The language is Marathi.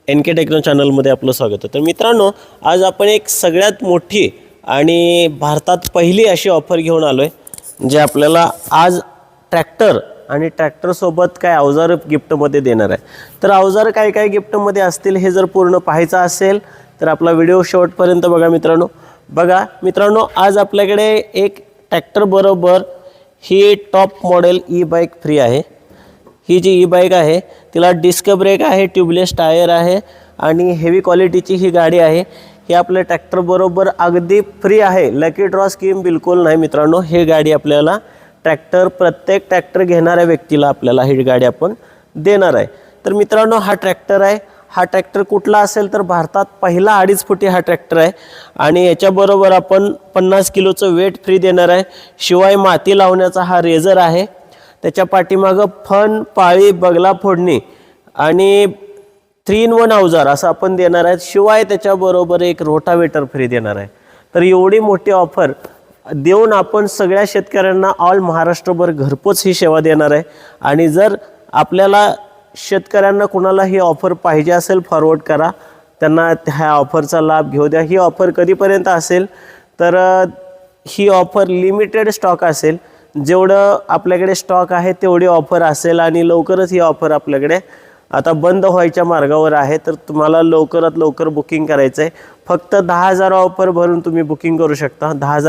NK टेक्नो चॅनलमध्ये आपलं स्वागत आहे। तर मित्रांनो, आज आपण एक सगळ्यात मोठी आणि भारतात पहिली अशी ऑफर घेऊन आलोय जे आपल्याला आज ट्रॅक्टर आणि ट्रॅक्टर सोबत काय अवजार गिफ्टमध्ये देणार आहे। तर अवजार काय काय गिफ्टमध्ये असतील हे जर पूर्ण पाहायचं असेल तर आपला व्हिडिओ शेवटपर्यंत बघा मित्रांनो। बघा मित्रांनो, आज आपल्याकडे एक ट्रॅक्टर बरोबर ही top model e bike free आहे। ही जी ई बाईक आहे तिला डिस्क ब्रेक आहे, ट्यूबलेस टायर आहे आणि हेवी क्वालिटीची ही गाडी आहे। ही आपल्या ट्रॅक्टर बरोबर अगदी फ्री आहे। लकी ड्रॉ स्कीम बिलकुल नाही मित्रांनो। ही गाडी आपल्याला प्रत्येक ट्रॅक्टर घेणाऱ्या व्यक्तीला आपल्याला ही गाडी आपण देणार आहे। तर मित्रांनो, हा ट्रॅक्टर आहे। हा ट्रॅक्टर कुठला असेल तर भारतात पहिला 2.5 फुटी हा ट्रॅक्टर आहे आणि याच्याबरोबर आपण 50 किलोचं वेट फ्री देणार आहे। शिवाय माती लावण्याचा हा रेझर आहे। त्याच्या पाठीमागं फन, पाळी, बगला फोडणी आणि 3 in 1 अवजार असं आपण देणार आहे। शिवाय त्याच्याबरोबर एक रोटावेटर फ्री देणार आहे। तर एवढी मोठी ऑफर देऊन आपण सगळ्या शेतकऱ्यांना ऑल महाराष्ट्रभर घरपोच ही सेवा देणार आहे। आणि जर आपल्याला शेतकऱ्यांना कोणाला ही ऑफर पाहिजे असेल फॉरवर्ड करा, त्यांना ह्या ऑफरचा लाभ घेऊ द्या। ही ऑफर कधीपर्यंत असेल तर ही ऑफर लिमिटेड स्टॉक असेल। जेवढं आपल्याकडे स्टॉक आहे तेवढी ऑफर असेल आणि लवकरच ही ऑफर आपल्याकडे आता बंद व्हायच्या मार्गावर आहे। तर तुम्हाला लवकरात लवकर बुकिंग करायचं आहे। फक्त 10,000 ऑफर भरून तुम्ही बुकिंग करू शकता। 10,000